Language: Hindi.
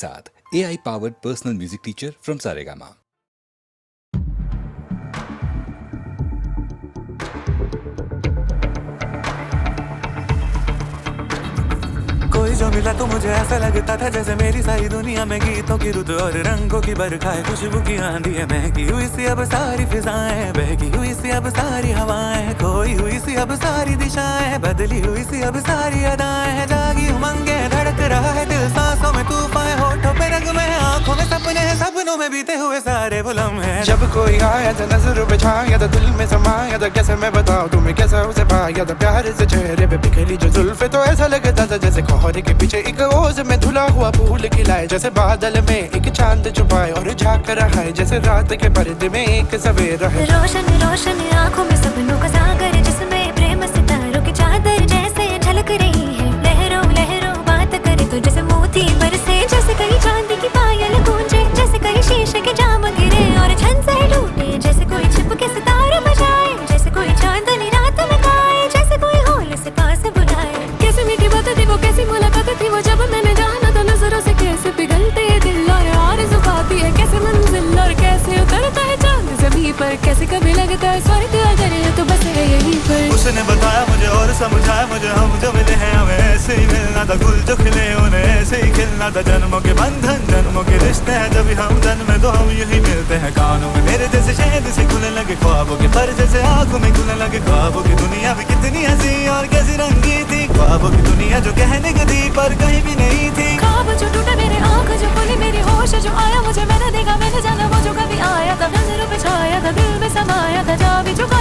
साथ AI powered personal music teacher from Saregama. कोई जो मिला तो मुझे ऐसा लगता था जैसे मेरी सारी दुनिया में गीतों की रुत और रंगों की बरखा है, खुशबू की आंधी है, महकी हुई सी अब सारी फिजाएं, बहकी हुई सी अब सारी हवाएं, खोई हुई सी अब सारी दिशाएं, बदली हुई सी अब सारी अदाएं हैं, जागी उमंगे धड़क रहा है दिल, सांसों में तूफान, होठों पे रंग में, आंखों में सपने हैं, सपनों में बीते हुए सारे वो लम्हे हैं। जब कोई आया था नजर पे छाया था, दिल में समाया था, कैसे मैं बताऊं तुम्हें कैसा उसे पाया था, प्यार से चेहरे पे बिखरी जो जुल्फे, तो ऐसा लगता था जैसे कोहरे के पीछे एक ओज में धुला हुआ फूल खिलाए, जैसे बादल में एक चांद छुपाए और झांक रहा है, जैसे रात के पर्दे में एक सवेरा है। रोशन रोशन आंखों में सपनों का सागर, जिसमें प्रेम सितारों की चादर जैसे झलक रही है, लहरों लहरों बात करे तो जैसे मोती बरसे, जैसे कहीं चांदी की पायल गूंजे, जैसे कहीं शीशे के जाम गिरे और छन से टूटे, जैसे कोई छिप के सितारे बजाए, जैसे कोई चांदनी रात में गाए, जैसे कोई होल से पास बुलाए। कैसे मीठी बात थी वो, कैसी मुलाकात थी वो, जब मैंने जाना तो नजरों से कैसे पिघलते हैं दिल और आरज़ू पाती है, कैसे मंजिल और कैसे उतरता है चांद ज़मीं पर, कैसे कभी लगता है स्वर्ग अगर है तो बस है यहीं पर। उसने बताया मुझे और समझाया मुझे, हम जो मिले हैं हमें ऐसे ही मिलना था, गुल जो खिले उन्हें ऐसे ही खिलना था, जन्मों के बंधन जन्मों के रिश्ते हैं, जब हम जन्मे तो हम यही मिलते हैं, कानों में मेरे जैसे शहद से खुलने लगे ख्वाबों के पर, जैसे आंखों में खुलने लगे ख्वाबों की दुनिया भी कितनी हंसी और कैसी रंगी थी, ख्वाबों की दुनिया जो कहने की थी पर कहीं भी नहीं थी। ख्वाब जो टूटा मेरे आँख जो खुली मेरी होश जो आया, मुझे मैंने देखा मैंने जाना वो जो कभी आया था, नजरों पे छाया था, दिल में समाया था, जा भी चुका